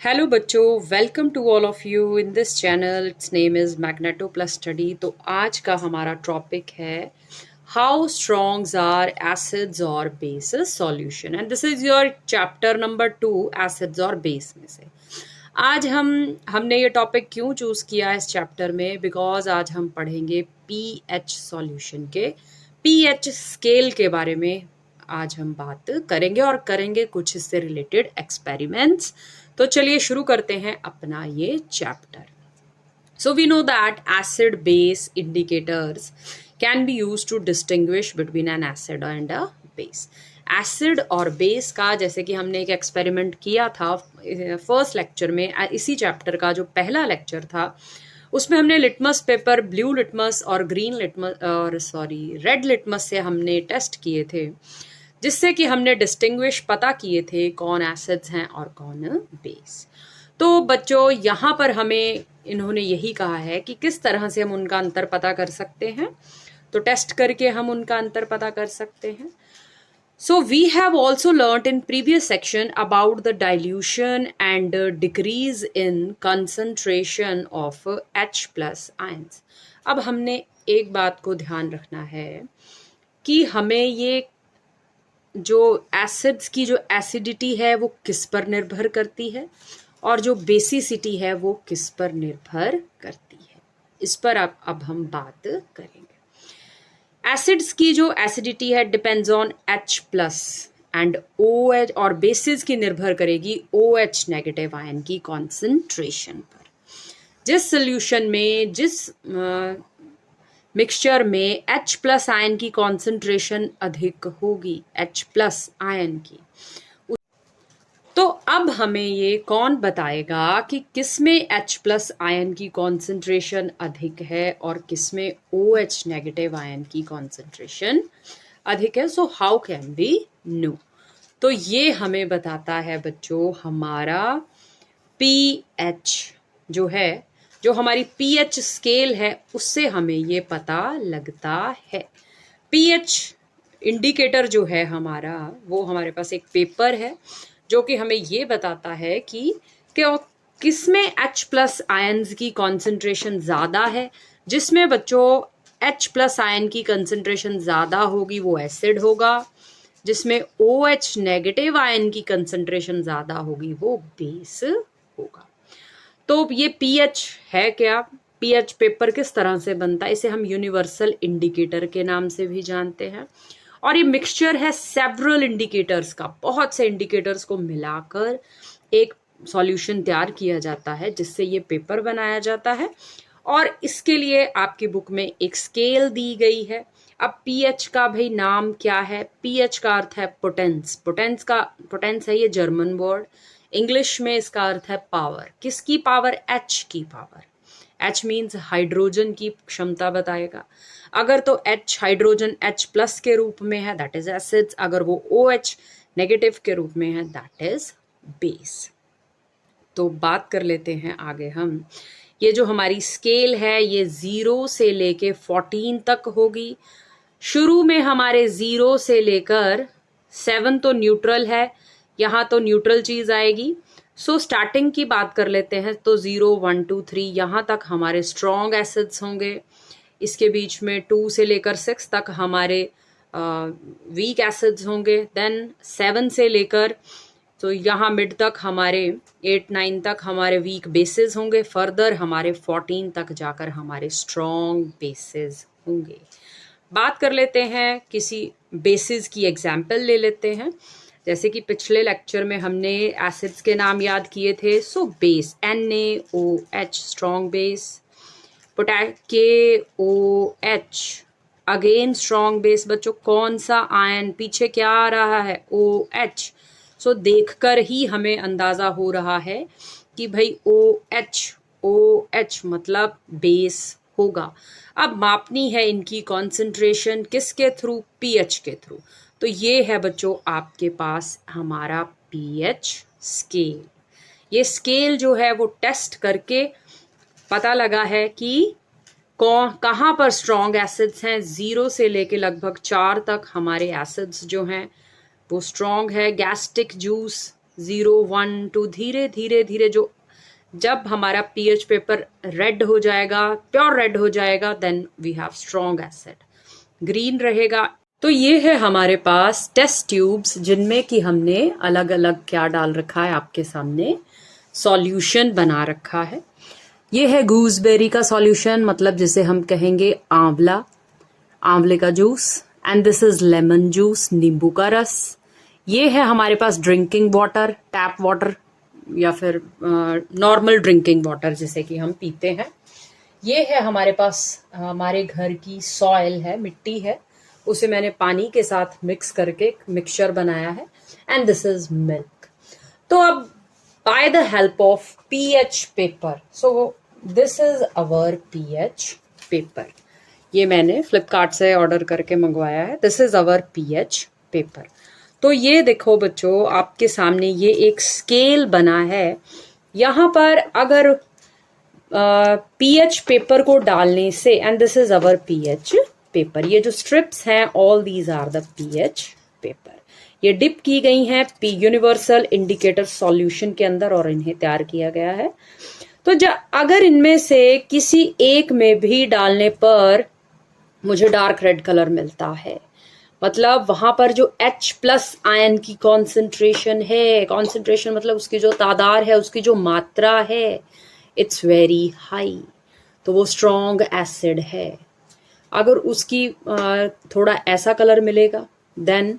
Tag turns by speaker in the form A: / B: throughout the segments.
A: Hello बच्चों, welcome to all of you in this channel. Its name is Magneto plus study. तो आज का हमारा टॉपिक है हाउ स्ट्रॉन्ग्स आर एसिड्स और bases solution, and this is your chapter number 2, acids और base में से। आज हमने ये टॉपिक क्यों चूज़ किया है इस चैप्टर में, बिकॉज आज हम पढ़ेंगे पीएच सॉल्यूशन के पीएच स्केल के बारे में। आज हम बात करेंगे और करेंगे कुछ इससे रिलेटेड एक्सपेरिमेंट्स। तो चलिए शुरू करते हैं अपना ये chapter. So we know that acid base indicators can be used to distinguish between an acid and a base. Acid और बेस का जैसे कि हमने एक एक्सपेरिमेंट किया था फर्स्ट लेक्चर में, इसी चैप्टर का जो पहला लेक्चर था उसमें हमने लिटमस पेपर, ब्लू लिटमस और ग्रीन लिटमस और रेड लिटमस से हमने टेस्ट किए थे, जिससे कि हमने डिस्टिंग्विश पता किए थे कौन एसिड्स हैं और कौन बेस। तो बच्चों यहाँ पर हमें इन्होंने यही कहा है कि किस तरह से हम उनका अंतर पता कर सकते हैं। तो टेस्ट करके हम उनका अंतर पता कर सकते हैं। So we have also learnt in previous section about the dilution and decrease in concentration of H plus ions. अब हमने एक बात को ध्यान रखना है कि हमें ये जो एसिड्स की जो एसिडिटी है वो किस पर निर्भर करती है और जो बेसिसिटी है वो किस पर निर्भर करती है, इस पर अब हम बात करेंगे। एसिड्स की जो एसिडिटी है depends on H plus and OH, और बेसिस की निर्भर करेगी OH नेगेटिव आयन की कॉन्सेंट्रेशन पर। जिस सोल्यूशन में, जिस मिक्सचर में H प्लस आयन की कॉन्सेंट्रेशन अधिक होगी, H प्लस आयन की, तो अब हमें ये कौन बताएगा कि किसमें H प्लस आयन की कॉन्सेंट्रेशन अधिक है और किसमें OH नेगेटिव आयन की कॉन्सेंट्रेशन अधिक है। So how can we know? तो ये हमें बताता है बच्चों हमारा pH जो है, जो हमारी pH स्केल है, उससे हमें ये पता लगता है। pH इंडिकेटर जो है हमारा, वो हमारे पास एक पेपर है जो कि हमें ये बताता है कि किसमें H प्लस आयन्स की कॉन्सेंट्रेशन ज़्यादा है। जिसमें बच्चों H प्लस आयन की कंसंट्रेशन ज़्यादा होगी वो एसिड होगा, जिसमें OH नेगेटिव आयन की कंसंट्रेशन ज़्यादा होगी वो बेस होगा। तो ये pH है क्या? pH पेपर किस तरह से बनता है, इसे हम यूनिवर्सल इंडिकेटर के नाम से भी जानते हैं। और ये मिक्सचर है सेवरल इंडिकेटर्स का, बहुत से इंडिकेटर्स को मिलाकर एक सॉल्यूशन तैयार किया जाता है, जिससे ये पेपर बनाया जाता है। और इसके लिए आपकी बुक में एक स्केल दी गई है। अब pH का भाई नाम क्या है? pH का अर्थ है पोटेंस। पोटेंस है ये जर्मन वर्ड। इंग्लिश में इसका अर्थ है पावर। किसकी पावर? H की पावर। H मीन्स हाइड्रोजन की क्षमता बताएगा। अगर तो H हाइड्रोजन H प्लस के रूप में है दैट इज एसिड्स, अगर वो OH नेगेटिव के रूप में है दैट इज बेस। तो बात कर लेते हैं आगे हम। ये जो हमारी स्केल है ये 0 से लेके 14 तक होगी। शुरू में हमारे 0 से लेकर 7 तो न्यूट्रल है, यहाँ तो न्यूट्रल चीज आएगी। सो स्टार्टिंग की बात कर लेते हैं तो 0, 1, 2, 3 यहाँ तक हमारे स्ट्रॉन्ग एसिड्स होंगे। इसके बीच में 2 से लेकर 6 तक हमारे वीक एसिड्स होंगे। देन 7 से लेकर तो यहाँ मिड तक हमारे 8, 9 तक हमारे वीक बेसिस होंगे। फर्दर हमारे 14 तक जाकर हमारे स्ट्रॉन्ग बेसिस होंगे। बात कर लेते हैं किसी बेसिस की एग्जाम्पल ले लेते हैं। जैसे कि पिछले लेक्चर में हमने एसिड्स के नाम याद किए थे। So base NaOH strong base, KOH again strong base. बच्चों कौन सा आयन, पीछे क्या आ रहा है? OH। सो देखकर ही हमें अंदाजा हो रहा है कि भाई OH मतलब बेस होगा। अब मापनी है इनकी कॉन्सेंट्रेशन किसके थ्रू? pH के थ्रू। तो ये है बच्चों आपके पास हमारा pH स्केल। ये स्केल जो है वो टेस्ट करके पता लगा है कि कहाँ पर स्ट्रॉन्ग एसिड्स हैं। 0 से लेके लगभग 4 तक हमारे एसिड्स जो हैं वो स्ट्रॉन्ग है। गैस्ट्रिक जूस 0 1 2 धीरे धीरे धीरे जो जब हमारा पीएच पेपर रेड हो जाएगा, प्योर रेड हो जाएगा, then we have strong acid. Green रहेगा। तो ये है हमारे पास टेस्ट ट्यूब्स जिनमें कि हमने अलग अलग क्या डाल रखा है, आपके सामने सॉल्यूशन बना रखा है। ये है गूसबेरी का सॉल्यूशन, मतलब जिसे हम कहेंगे आंवला, आंवले का juice. And this is lemon juice, नींबू का रस। ये है हमारे पास ड्रिंकिंग वाटर, टैप वाटर या फिर नॉर्मल ड्रिंकिंग वाटर जिसे कि हम पीते हैं। ये है हमारे पास हमारे घर की सॉइल है, मिट्टी है, उसे मैंने पानी के साथ मिक्स करके मिक्सचर बनाया है। And this is milk. तो अब bye the help of pH paper, so this is our pH paper. ये मैंने फ्लिपकार्ट से ऑर्डर करके मंगवाया है। This is our pH paper. तो ये देखो बच्चों, आपके सामने ये एक स्केल बना है। यहाँ पर अगर पीएच पेपर को डालने से, and this is our pH paper, ये जो स्ट्रिप्स हैं all these are the pH paper. ये डिप की गई हैं यूनिवर्सल इंडिकेटर सॉल्यूशन के अंदर और इन्हें तैयार किया गया है। तो अगर इनमें से किसी एक में भी डालने पर मुझे डार्क रेड कलर मिलता है, मतलब वहां पर जो H+ आयन की कॉन्सेंट्रेशन है, कॉन्सेंट्रेशन मतलब उसकी जो तादाद है, उसकी जो मात्रा है, इट्स वेरी हाई, तो वो स्ट्रॉन्ग एसिड है। अगर उसकी थोड़ा ऐसा कलर मिलेगा, देन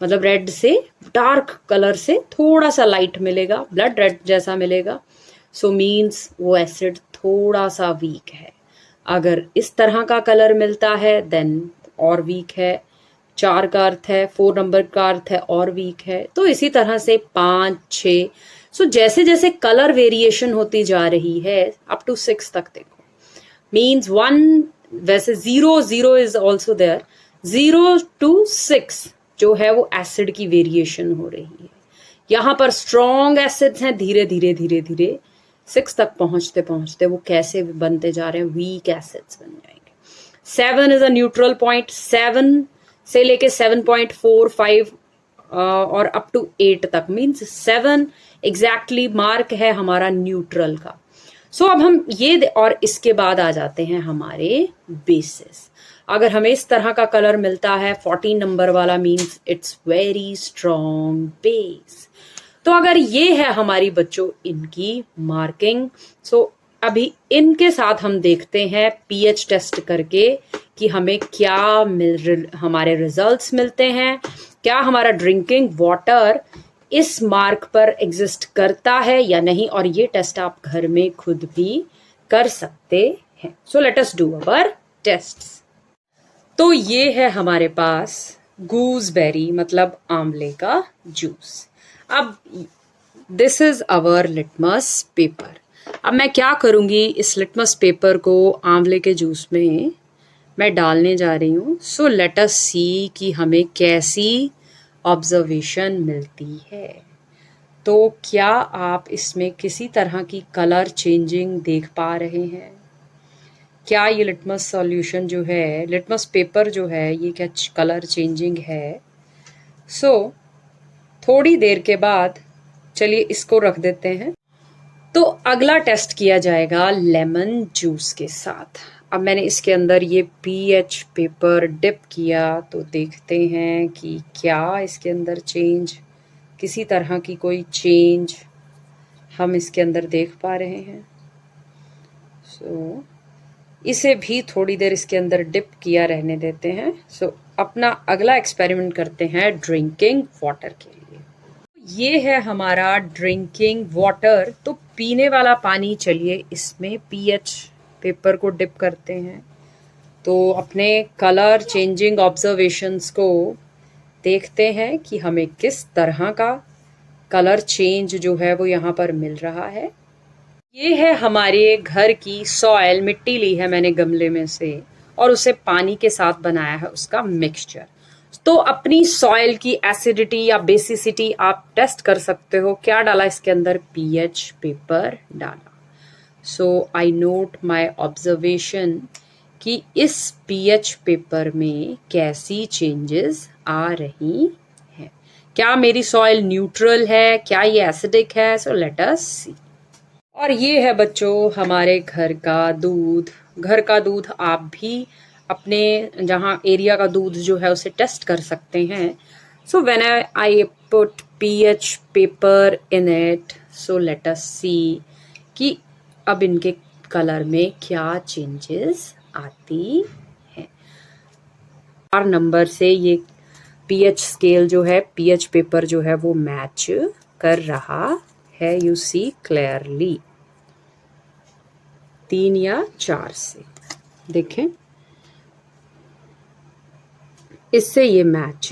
A: मतलब रेड से डार्क कलर से थोड़ा सा लाइट मिलेगा, ब्लड रेड जैसा मिलेगा, सो मीन्स वो एसिड थोड़ा सा वीक है। अगर इस तरह का कलर मिलता है देन और वीक है। 4 का अर्थ है, 4 नंबर का अर्थ है और वीक है। तो इसी तरह से 5 6, सो जैसे जैसे कलर वेरिएशन होती जा रही है अप टू 6 तक देखो, मीन्स 1, वैसे 0 इज ऑल्सो देयर, 0 to 6 जो है वो एसिड की वेरिएशन हो रही है। यहाँ पर स्ट्रॉन्ग एसिड्स हैं, धीरे धीरे धीरे धीरे 6 तक पहुंचते पहुंचते वो कैसे बनते जा रहे हैं, वीक एसिड्स बन जाएंगे। 7 इज अ न्यूट्रल पॉइंट, 7 से लेके 7.45 और अप टू 8 तक, मीन्स 7 एग्जैक्टली मार्क है हमारा न्यूट्रल का। सो अब हम ये और इसके बाद आ जाते हैं हमारे बेसिस। अगर हमें इस तरह का कलर मिलता है 14 नंबर वाला, means it's very strong base. तो अगर ये है हमारी बच्चों इनकी मार्किंग, सो अभी इनके साथ हम देखते हैं पीएच टेस्ट करके कि हमें क्या हमारे रिजल्ट्स मिलते हैं, क्या हमारा ड्रिंकिंग वाटर इस मार्क पर एग्जिस्ट करता है या नहीं। और ये टेस्ट आप घर में खुद भी कर सकते हैं। सो let us do our tests. तो ये है हमारे पास गूसबेरी मतलब आंवले का जूस। अब this is our litmus paper. अब मैं क्या करूंगी, इस लिटमस पेपर को आंवले के जूस में मैं डालने जा रही हूँ। सो लेट अस सी कि हमें कैसी ऑब्जर्वेशन मिलती है। तो क्या आप इसमें किसी तरह की कलर चेंजिंग देख पा रहे हैं? क्या ये लिटमस सॉल्यूशन जो है, लिटमस पेपर जो है, ये क्या कलर चेंजिंग है? सो थोड़ी देर के बाद चलिए इसको रख देते हैं। तो अगला टेस्ट किया जाएगा लेमन जूस के साथ। अब मैंने इसके अंदर ये पीएच पेपर डिप किया, तो देखते हैं कि क्या इसके अंदर चेंज, किसी तरह की कोई चेंज हम इसके अंदर देख पा रहे हैं। सो इसे भी थोड़ी देर इसके अंदर डिप किया रहने देते हैं। सो अपना अगला एक्सपेरिमेंट करते हैं ड्रिंकिंग वाटर के लिए। ये है हमारा ड्रिंकिंग वाटर। तो पीने वाला पानी, चलिए इसमें पीएच पेपर को डिप करते हैं। तो अपने कलर चेंजिंग ऑब्जर्वेशंस को देखते हैं कि हमें किस तरह का कलर चेंज जो है वो यहाँ पर मिल रहा है। ये है हमारे घर की सॉइल, मिट्टी ली है मैंने गमले में से और उसे पानी के साथ बनाया है उसका मिक्सचर। तो अपनी सॉइल की एसिडिटी या बेसिसिटी आप टेस्ट कर सकते हो। क्या डाला इसके अंदर? पीएच पेपर डाला। सो आई नोट माय ऑब्जर्वेशन कि इस पीएच पेपर में कैसी चेंजेस आ रही हैं। क्या मेरी सॉइल न्यूट्रल है, क्या ये एसिडिक है? सो लेट अस सी। और ये है बच्चों हमारे घर का दूध। घर का दूध आप भी अपने जहाँ एरिया का दूध जो है उसे टेस्ट कर सकते हैं। So when I put pH paper in it, so let us see कि अब इनके कलर में क्या चेंजेस आती है। 4 नंबर से ये pH स्केल जो है, pH पेपर जो है वो मैच कर रहा है, यू सी क्लियरली। 3 या 4 से देखें, इससे ये मैच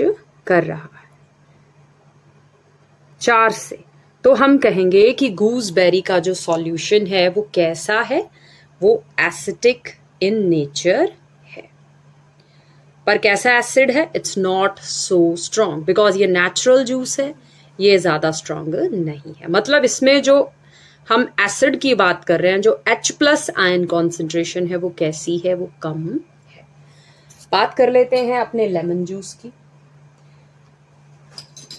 A: कर रहा है। 4 से तो हम कहेंगे कि गूसबेरी का जो सॉल्यूशन है वो कैसा है, वो एसिडिक इन नेचर है। पर कैसा एसिड है? It's not so strong, because ये नेचुरल जूस है, ये ज्यादा स्ट्रॉन्ग नहीं है। मतलब इसमें जो हम एसिड की बात कर रहे हैं, जो H+ आयन कॉन्सेंट्रेशन है वो कैसी है, वो कम है। बात कर लेते हैं अपने लेमन जूस की।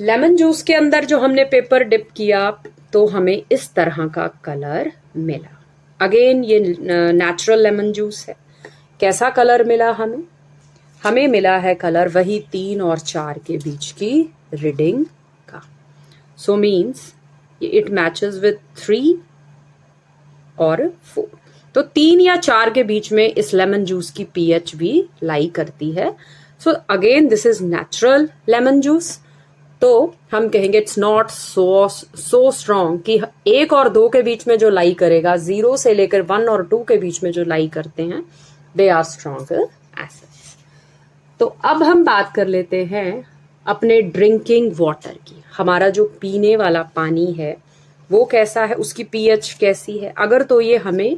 A: लेमन जूस के अंदर जो हमने पेपर डिप किया तो हमें इस तरह का कलर मिला। अगेन ये नेचुरल लेमन जूस है। कैसा कलर मिला हमें? हमें मिला है कलर वही 3 और 4 के बीच की रीडिंग का। So means it matches with 3 और 4। तो 3 या 4 के बीच में इस लेमन जूस की pH भी लाई करती है। So again this is natural lemon juice. तो हम कहेंगे इट्स नॉट सो स्ट्रॉन्ग कि 1 और 2 के बीच में जो लाई करेगा, 0 से लेकर 1 और 2 के बीच में जो लाई करते हैं, दे आर स्ट्रॉन्ग एसिड्स। तो अब हम बात कर लेते हैं अपने ड्रिंकिंग वाटर की। हमारा जो पीने वाला पानी है वो कैसा है, उसकी pH कैसी है? अगर तो ये हमें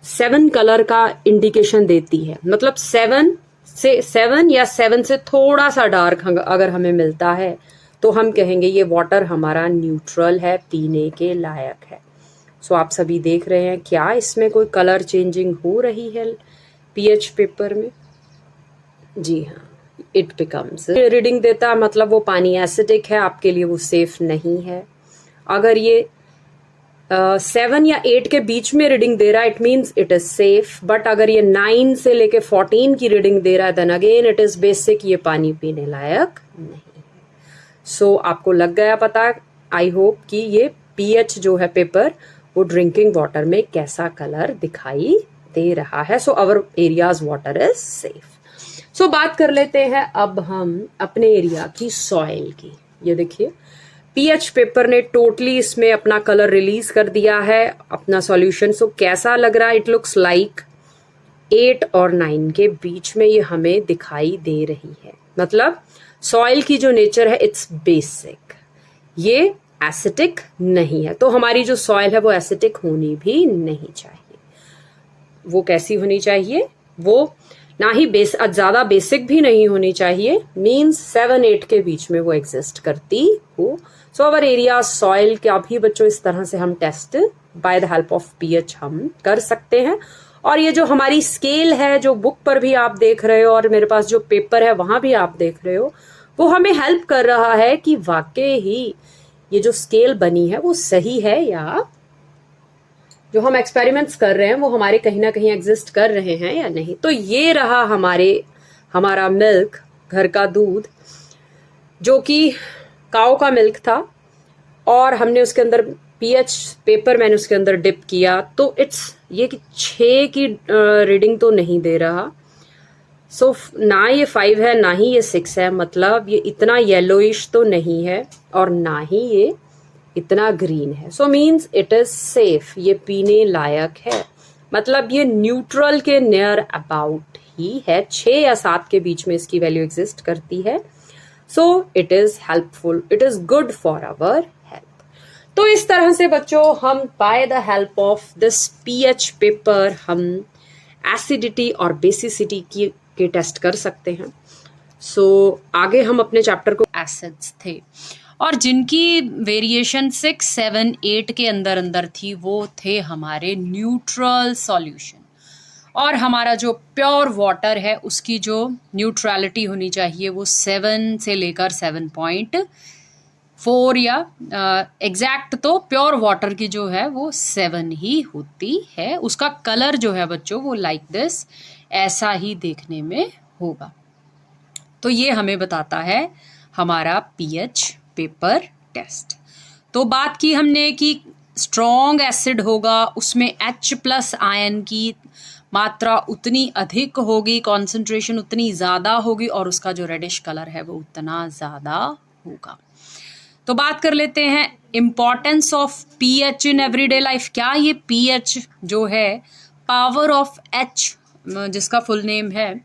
A: 7 कलर का इंडिकेशन देती है, मतलब 7 या 7 से थोड़ा सा डार्क अगर हमें मिलता है तो हम कहेंगे ये वाटर हमारा न्यूट्रल है, पीने के लायक है। सो आप सभी देख रहे हैं क्या इसमें कोई कलर चेंजिंग हो रही है pH पेपर में? जी हाँ, इट बिकम्स रीडिंग देता, मतलब वो पानी एसिडिक है, आपके लिए वो सेफ नहीं है। अगर ये 7 या 8 के बीच में रीडिंग दे रहा है, it means it is safe. But अगर ये 9 से लेके 14 की रीडिंग दे रहा है, then again it is basic, ये पानी पीने लायक नहीं है। सो आपको लग गया पता, आई होप, कि ये pH जो है पेपर वो ड्रिंकिंग वाटर में कैसा कलर दिखाई दे रहा है। सो अवर एरियाज वाटर इज सेफ। सो बात कर लेते हैं अब हम अपने एरिया की सॉइल की। ये देखिए pH पेपर ने टोटली इसमें अपना कलर रिलीज कर दिया है, अपना सॉल्यूशन। सो कैसा लग रहा है? इट लुक्स लाइक 8 और 9 के बीच में ये हमें दिखाई दे रही है। मतलब सॉइल की जो नेचर है इट्स बेसिक, ये एसिडिक नहीं है। तो हमारी जो सॉइल है वो एसिडिक होनी भी नहीं चाहिए। वो कैसी होनी चाहिए? वो ना ही ज्यादा बेसिक भी नहीं होनी चाहिए, मीन्स 7-8 के बीच में वो एग्जिस्ट करती हो। सो अवर एरिया सॉइल का भी बच्चों इस तरह से हम test by the help of pH हम कर सकते हैं। और ये जो हमारी स्केल है, जो बुक पर भी आप देख रहे हो और मेरे पास जो पेपर है वहां भी आप देख रहे हो, वो हमें हेल्प कर रहा है कि वाकई ही ये जो स्केल बनी है वो सही है, या जो हम एक्सपेरिमेंट्स कर रहे हैं वो हमारे कहीं ना कहीं एग्जिस्ट कर रहे हैं या नहीं। तो ये रहा हमारा मिल्क, घर का दूध, जो कि काऊ का मिल्क था, और हमने उसके अंदर pH पेपर मैंने उसके अंदर डिप किया। तो इट्स ये कि 6 की रीडिंग तो नहीं दे रहा। सो ना ये 5 है ना ही ये 6 है, मतलब ये इतना येलोइश तो नहीं है और ना ही ये इतना ग्रीन है। So means it is safe, ये पीने लायक है। मतलब ये न्यूट्रल के नियर अबाउट ही है, 6 या 7 के बीच में इसकी वैल्यू एग्जिस्ट करती है। So it is helpful, it is good for our health. तो इस तरह से बच्चों हम by the help of this pH paper हम एसिडिटी और बेसिसिटी के टेस्ट कर सकते हैं। सो आगे हम अपने चैप्टर को एसिड्स थे और जिनकी वेरिएशन 6, 7, 8 के अंदर अंदर थी, वो थे हमारे न्यूट्रल सॉल्यूशन। और हमारा जो प्योर वाटर है उसकी जो न्यूट्रलिटी होनी चाहिए वो 7 से लेकर 7.4 या एग्जैक्ट तो प्योर वाटर की जो है वो 7 ही होती है। उसका कलर जो है बच्चों वो लाइक दिस ऐसा ही देखने में होगा। तो ये हमें बताता है हमारा पीएच पेपर टेस्ट। तो बात की हमने कि स्ट्रॉन्ग एसिड होगा उसमें H+ आयन की मात्रा उतनी अधिक होगी, कॉन्सेंट्रेशन उतनी ज़्यादा होगी और उसका जो रेडिश कलर है वो उतना ज़्यादा होगा। तो बात कर लेते हैं importance of pH in everyday life. क्या ये पीएच जो है पावर ऑफ H जिसका फुल नेम है,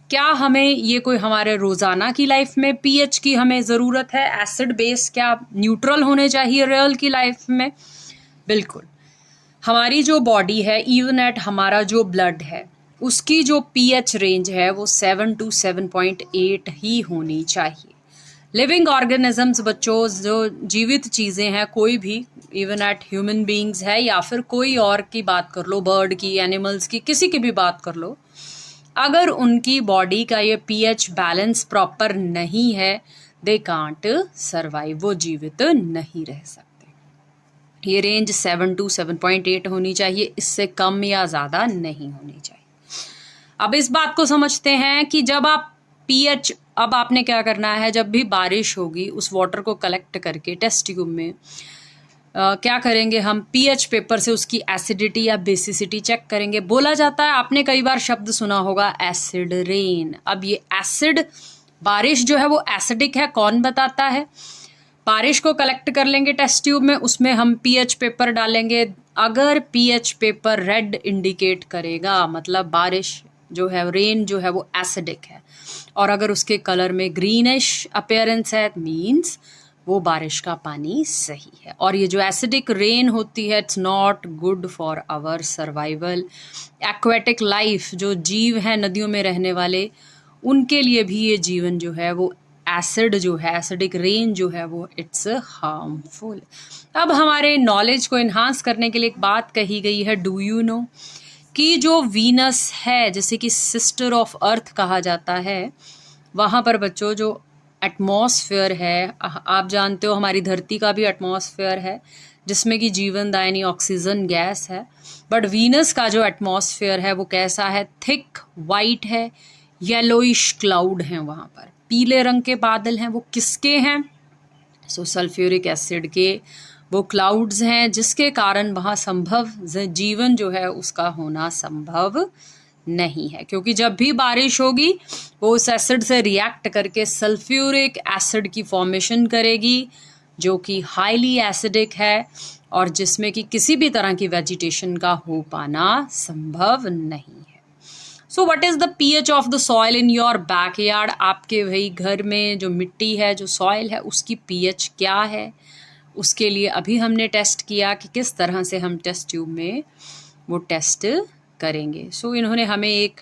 A: क्या हमें ये कोई हमारे रोजाना की लाइफ में पीएच की हमें ज़रूरत है? एसिड बेस क्या न्यूट्रल होने चाहिए रियल की लाइफ में? बिल्कुल। हमारी जो बॉडी है इवन एट हमारा जो ब्लड है उसकी जो पीएच रेंज है वो 7 to 7.8 ही होनी चाहिए। लिविंग ऑर्गेनिजम्स बच्चों, जो जीवित चीज़ें हैं कोई भी, इवन एट ह्यूमन बींग्स है या फिर कोई और की बात कर लो, बर्ड की, एनिमल्स की, किसी की भी बात कर लो, अगर उनकी बॉडी का ये पीएच बैलेंस प्रॉपर नहीं है दे कांट सर्वाइव, वो जीवित नहीं रह सकते। ये रेंज 7 to 7.8 होनी चाहिए, इससे कम या ज़्यादा नहीं होनी चाहिए। अब इस बात को समझते हैं कि जब आप पीएच, अब आपने क्या करना है, जब भी बारिश होगी उस वाटर को कलेक्ट करके टेस्ट ट्यूब में क्या करेंगे हम, पीएच पेपर से उसकी एसिडिटी या बेसिसिटी चेक करेंगे। बोला जाता है, आपने कई बार शब्द सुना होगा एसिड रेन। अब ये एसिड बारिश जो है वो एसिडिक है, कौन बताता है? बारिश को कलेक्ट कर लेंगे टेस्ट ट्यूब में, उसमें हम पीएच पेपर डालेंगे। अगर पीएच पेपर रेड इंडिकेट करेगा मतलब बारिश जो है, रेन जो है वो एसिडिक है, और अगर उसके कलर में ग्रीनिश अपीयरेंस है मींस वो बारिश का पानी सही है। और ये जो एसिडिक रेन होती है it's not good for our survival. Aquatic life, जो जीव हैं नदियों में रहने वाले, उनके लिए भी ये जीवन जो है वो एसिड जो है, एसिडिक रेन जो है वो इट्स हार्मफुल। अब हमारे नॉलेज को इन्हांस करने के लिए एक बात कही गई है, डू यू नो कि जो वीनस है जैसे कि सिस्टर ऑफ अर्थ कहा जाता है, वहाँ पर बच्चों जो एटमॉस्फेयर है, आप जानते हो हमारी धरती का भी एटमॉस्फेयर है जिसमें कि जीवनदायिनी ऑक्सीजन गैस है, बट वीनस का जो एटमॉस्फेयर है वो कैसा है, थिक वाइट है, येलोइश क्लाउड हैं, वहाँ पर पीले रंग के बादल हैं। वो किसके हैं? सो सल्फ्यूरिक एसिड के वो क्लाउड्स हैं, जिसके कारण वहाँ संभव जीवन जो है उसका होना संभव नहीं है, क्योंकि जब भी बारिश होगी वो उस एसिड से रिएक्ट करके सल्फ्यूरिक एसिड की फॉर्मेशन करेगी जो कि हाईली एसिडिक है और जिसमें कि किसी भी तरह की वेजिटेशन का हो पाना संभव नहीं है। So what is the pH of the soil in your backyard? आपके भाई घर में जो मिट्टी है, जो सॉइल है, उसकी पीएच क्या है? उसके लिए अभी हमने टेस्ट किया कि किस तरह से हम टेस्ट ट्यूब में वो टेस्ट करेंगे। सो इन्होंने हमें एक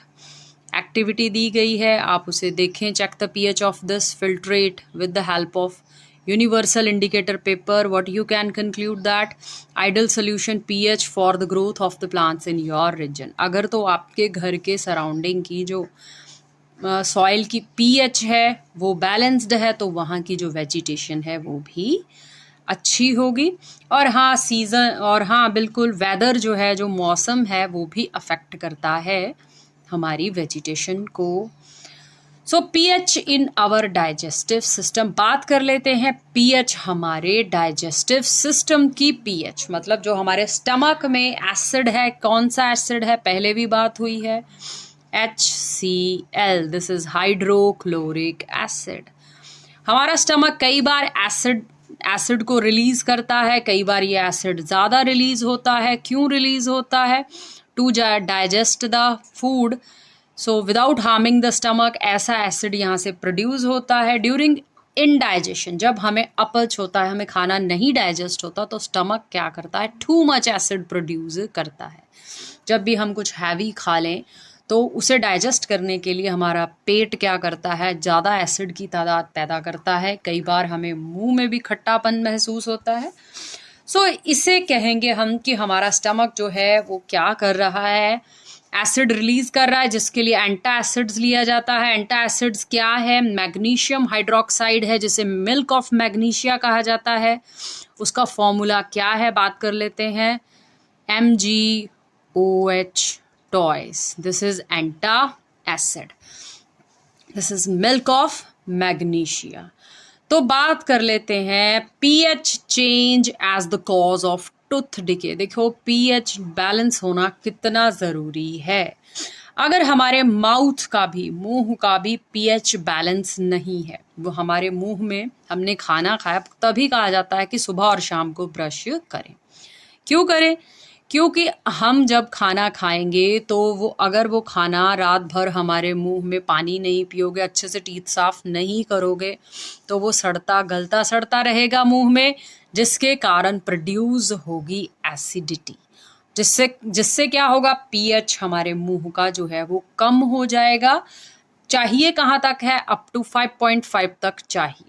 A: एक्टिविटी दी गई है, आप उसे देखें। Check the pH of this filtrate with the help of universal indicator paper. What you can conclude that ideal solution pH for the growth of the plants in your region. अगर तो आपके घर के सराउंडिंग की जो soil की pH है वो बैलेंस्ड है तो वहाँ की जो वेजिटेशन है वो भी अच्छी होगी। और हाँ, सीज़न, और हाँ बिल्कुल वेदर जो है, जो मौसम है वो भी अफेक्ट करता है हमारी वेजिटेशन को। So pH in our digestive system, बात कर लेते हैं पीएच हमारे डाइजेस्टिव सिस्टम की। पीएच मतलब जो हमारे स्टमक में एसिड है, कौन सा एसिड है, पहले भी बात हुई है, HCl, this is hydrochloric acid. हमारा स्टमक कई बार एसिड को रिलीज करता है, कई बार ये एसिड ज़्यादा रिलीज होता है। क्यों रिलीज होता है? To digest the food, so without harming the stomach, ऐसा एसिड यहाँ से प्रोड्यूस होता है। ड्यूरिंग इनडाइजेशन, जब हमें अपच होता है, हमें खाना नहीं डाइजेस्ट होता, तो स्टमक क्या करता है, टू मच एसिड प्रोड्यूस करता है। जब भी हम कुछ हैवी खा लें तो उसे डाइजेस्ट करने के लिए हमारा पेट क्या करता है, ज़्यादा एसिड की तादाद पैदा करता है। कई बार हमें मुंह में भी खट्टापन महसूस होता है। सो इसे कहेंगे हम कि हमारा स्टमक जो है वो क्या कर रहा है, एसिड रिलीज कर रहा है, जिसके लिए एंटा एसिड्स लिया जाता है। एंटा एसिड्स क्या है? मैग्नीशियम हाइड्रोक्साइड है, जिसे मिल्क ऑफ मैग्नीशिया कहा जाता है। उसका फॉर्मूला क्या है, बात कर लेते हैं। MgOH टॉयस, this is antacid, this is milk of magnesia. तो बात कर लेते हैं pH change as the cause of tooth decay. देखो पीएच बैलेंस होना कितना जरूरी है। अगर हमारे माउथ का भी, मुंह का भी पीएच बैलेंस नहीं है, वो हमारे मुंह में हमने खाना खाया, तभी कहा जाता है कि सुबह और शाम को ब्रश करें। क्यों करें? क्योंकि हम जब खाना खाएंगे तो अगर वो खाना रात भर हमारे मुंह में पानी नहीं पियोगे, अच्छे से टीथ साफ नहीं करोगे, तो वो सड़ता गलता सड़ता रहेगा मुंह में, जिसके कारण प्रोड्यूस होगी एसिडिटी, जिससे क्या होगा? पीएच हमारे मुंह का जो है वो कम हो जाएगा। चाहिए कहाँ तक है? अप टू 5.5 तक चाहिए।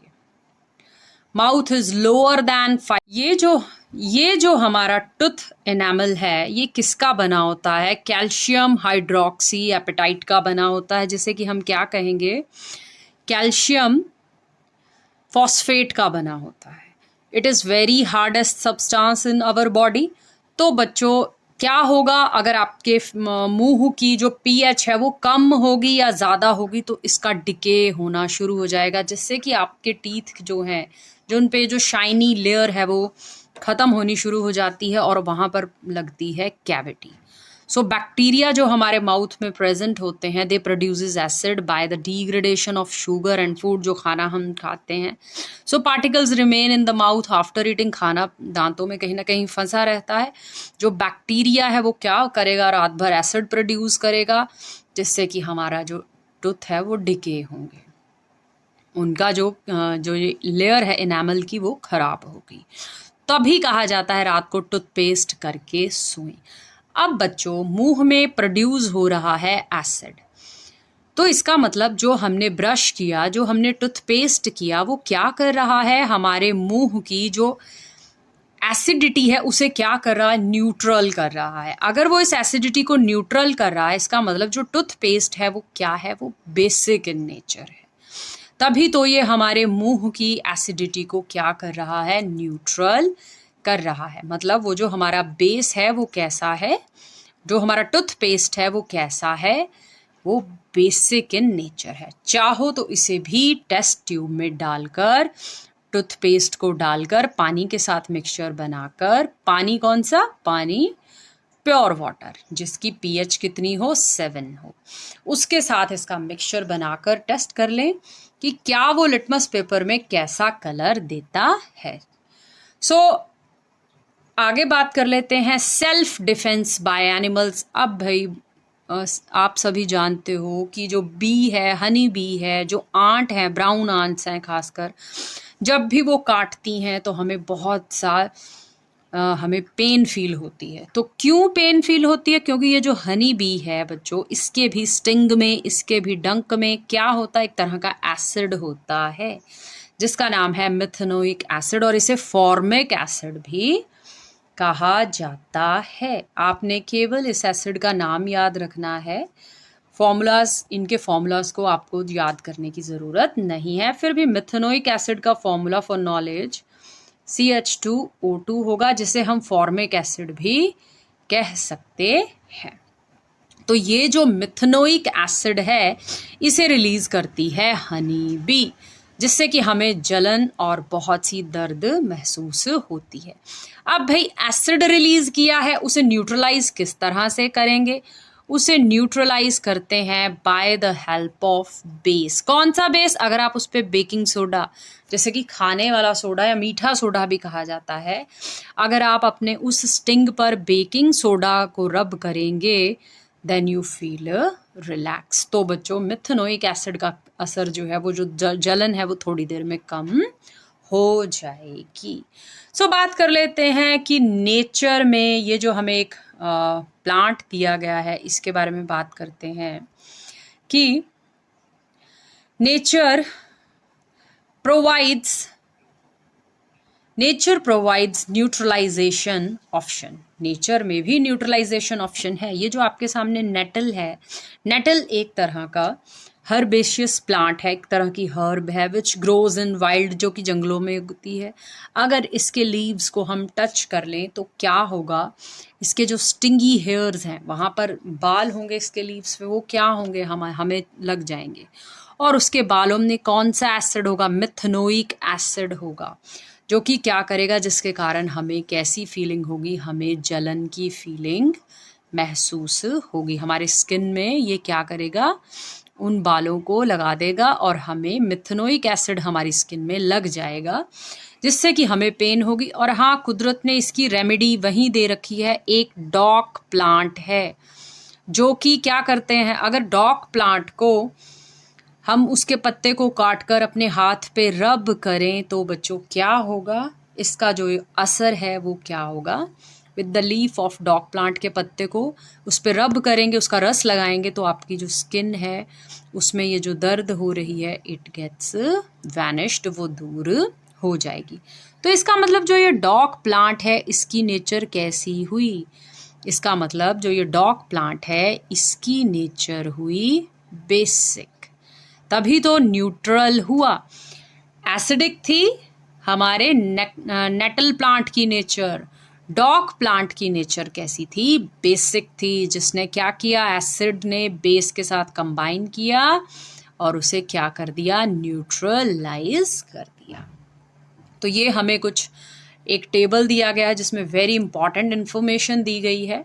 A: Mouth is lower than 5। ये जो हमारा टूथ एनामल है, ये किसका बना होता है? कैल्शियम हाइड्रोक्सी एपेटाइट का बना होता है, जिसे कि हम क्या कहेंगे? कैल्शियम फॉस्फेट का बना होता है। It is very hardest substance in our body. तो बच्चों क्या होगा अगर आपके मुंह की जो पीएच है वो कम होगी या ज़्यादा होगी, तो इसका डिके होना शुरू हो जाएगा, जिससे कि आपके टीथ जो हैं, जो उन पे जो शाइनी लेयर है वो ख़त्म होनी शुरू हो जाती है और वहाँ पर लगती है कैविटी। सो बैक्टीरिया जो हमारे माउथ में प्रेजेंट होते हैं, they produces acid by the degradation of sugar and food, जो खाना हम खाते हैं। So particles remain in the mouth after eating. खाना दांतों में कहीं ना कहीं फंसा रहता है। जो बैक्टीरिया है वो क्या करेगा? रात भर एसिड प्रोड्यूस करेगा, जिससे कि हमारा जो टूथ है वो डिके होंगे, उनका जो लेयर है एनामल की वो खराब होगी। तभी कहा जाता है रात को टूथपेस्ट करके सोएं। अब बच्चों मुंह में प्रोड्यूस हो रहा है एसिड, तो इसका मतलब जो हमने ब्रश किया, जो हमने टूथपेस्ट किया, वो क्या कर रहा है? हमारे मुंह की जो एसिडिटी है उसे क्या कर रहा है? न्यूट्रल कर रहा है। अगर वो इस एसिडिटी को न्यूट्रल कर रहा है, इसका मतलब जो टूथपेस्ट है वो क्या है? वो बेसिक इन नेचर है। तभी तो ये हमारे मुंह की एसिडिटी को क्या कर रहा है? न्यूट्रल कर रहा है। मतलब वो जो हमारा बेस है वो कैसा है? जो हमारा टूथपेस्ट है वो कैसा है? वो बेसिक इन नेचर है। चाहो तो इसे भी टेस्ट ट्यूब में डालकर, टूथपेस्ट को डालकर पानी के साथ मिक्सचर बनाकर, पानी कौन सा? पानी प्योर वाटर, जिसकी पीएच कितनी हो? 7 हो, उसके साथ इसका मिक्सचर बनाकर टेस्ट कर लें कि क्या वो लिटमस पेपर में कैसा कलर देता है। सो आगे बात कर लेते हैं सेल्फ डिफेंस बाय एनिमल्स। अब भाई आप सभी जानते हो कि जो बी है, हनी बी है, जो आंट है, ब्राउन आंट्स हैं खासकर, जब भी वो काटती हैं तो हमें बहुत सा हमें पेन फील होती है। तो क्यों पेन फील होती है? क्योंकि ये जो हनी बी है बच्चों, इसके भी स्टिंग में, इसके भी डंक में क्या होता है? एक तरह का एसिड होता है जिसका नाम है मिथेनोइक एसिड, और इसे फॉर्मिक एसिड भी कहा जाता है। आपने केवल इस एसिड का नाम याद रखना है, फॉर्मूलाज, इनके फॉर्मूलाज को आपको याद करने की ज़रूरत नहीं है। फिर भी मिथेनोइक एसिड का फॉर्मूला फॉर नॉलेज CH2O2 होगा, जिसे हम फॉर्मिक एसिड भी कह सकते हैं। तो ये जो मिथेनोइक एसिड है इसे रिलीज करती है हनी बी, जिससे कि हमें जलन और बहुत सी दर्द महसूस होती है। अब भाई एसिड रिलीज किया है, उसे न्यूट्रलाइज किस तरह से करेंगे? उसे न्यूट्रलाइज करते हैं bye the help of base. कौन सा बेस? अगर आप उस पर बेकिंग सोडा, जैसे कि खाने वाला सोडा या मीठा सोडा भी कहा जाता है, अगर आप अपने उस स्टिंग पर बेकिंग सोडा को रब करेंगे, देन यू फील रिलैक्स। तो बच्चों मिथेनोइक एसिड का असर जो है, वो जो जलन है वो थोड़ी देर में कम हो जाएगी। सो बात कर लेते हैं कि नेचर में ये जो हमें एक प्लांट दिया गया है, इसके बारे में बात करते हैं कि nature provides nature provides neutralization option. Nature में भी न्यूट्रलाइजेशन ऑप्शन है। ये जो आपके सामने नेटल है, नेटल एक तरह का हर्बेशियस प्लांट है, एक तरह की हर्ब है विच ग्रोज इन वाइल्ड, जो कि जंगलों में उगती है। अगर इसके लीव्स को हम टच कर लें तो क्या होगा, इसके जो स्टिंगी हेयर्स हैं, वहाँ पर बाल होंगे इसके लीव्स पे, वो क्या होंगे, हमें लग जाएंगे। और उसके बालों में कौन सा एसिड होगा, मिथनोइक एसिड होगा, जो कि क्या करेगा, जिसके कारण हमें कैसी फीलिंग होगी, हमें जलन की फीलिंग महसूस होगी। हमारे स्किन में ये क्या करेगा, उन बालों को लगा देगा और हमें मिथनोइक एसिड हमारी स्किन में लग जाएगा, जिससे कि हमें पेन होगी। और हाँ, कुदरत ने इसकी रेमेडी वहीं दे रखी है, एक डॉक प्लांट है, जो कि क्या करते हैं, अगर डॉक प्लांट को हम उसके पत्ते को काटकर अपने हाथ पे रब करें तो बच्चों क्या होगा, इसका जो असर है वो क्या होगा। With the leaf of dog plant के पत्ते को उस पर रब करेंगे, उसका रस लगाएंगे तो आपकी जो स्किन है उसमें ये जो दर्द हो रही है इट गेट्स वैनिश्ड, वो दूर हो जाएगी। तो इसका मतलब जो ये डॉग प्लांट है इसकी नेचर कैसी हुई, इसका मतलब जो ये डॉग प्लांट है इसकी नेचर हुई बेसिक, तभी तो न्यूट्रल हुआ। एसिडिक थी हमारे नेटल प्लांट की नेचर, डॉग प्लांट की नेचर कैसी थी, बेसिक थी, जिसने क्या किया, एसिड ने बेस के साथ कंबाइन किया और उसे क्या कर दिया, न्यूट्रलाइज कर दिया। तो ये हमें कुछ एक टेबल दिया गया है जिसमें वेरी इंपॉर्टेंट इन्फॉर्मेशन दी गई है।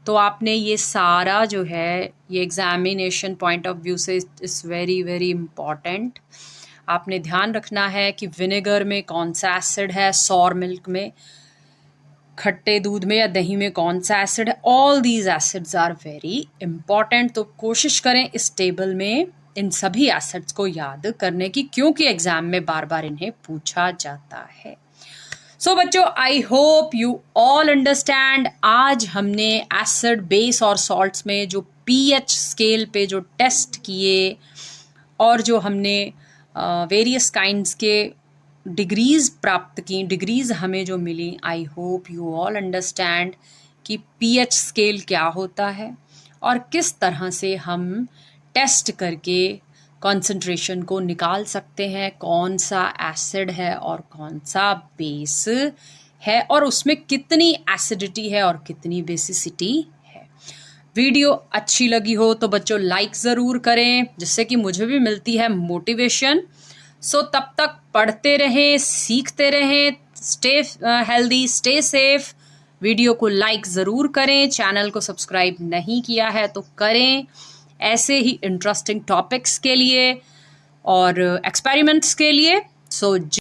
A: तो आपने ये सारा जो है ये एग्जामिनेशन पॉइंट ऑफ व्यू से इज़ वेरी वेरी इम्पॉर्टेंट। आपने ध्यान रखना है कि विनेगर में कौन सा एसिड है, सॉर मिल्क में, खट्टे दूध में या दही में कौन सा एसिड है। All these acids are very important. तो कोशिश करें इस टेबल में इन सभी एसिड्स को याद करने की, क्योंकि एग्जाम में बार बार इन्हें पूछा जाता है। सो बच्चों, आई होप यू ऑल अंडरस्टैंड। आज हमने एसिड, बेस और सॉल्ट्स में जो पीएच स्केल पे जो टेस्ट किए और जो हमने वेरियस काइंड्स के डिग्रीज प्राप्त की, डिग्रीज हमें जो मिली, I hope you all understand कि पीएच स्केल क्या होता है और किस तरह से हम टेस्ट करके कॉन्सेंट्रेशन को निकाल सकते हैं, कौन सा एसिड है और कौन सा बेस है और उसमें कितनी एसिडिटी है और कितनी बेसिसिटी है। वीडियो अच्छी लगी हो तो बच्चों लाइक ज़रूर करें, जिससे कि मुझे भी मिलती है मोटिवेशन। सो तब तक पढ़ते रहें, सीखते रहें, stay healthy, stay safe. Video को लाइक ज़रूर करें, चैनल को सब्सक्राइब नहीं किया है तो करें, ऐसे ही इंटरेस्टिंग टॉपिक्स के लिए और एक्सपेरिमेंट्स के लिए। सो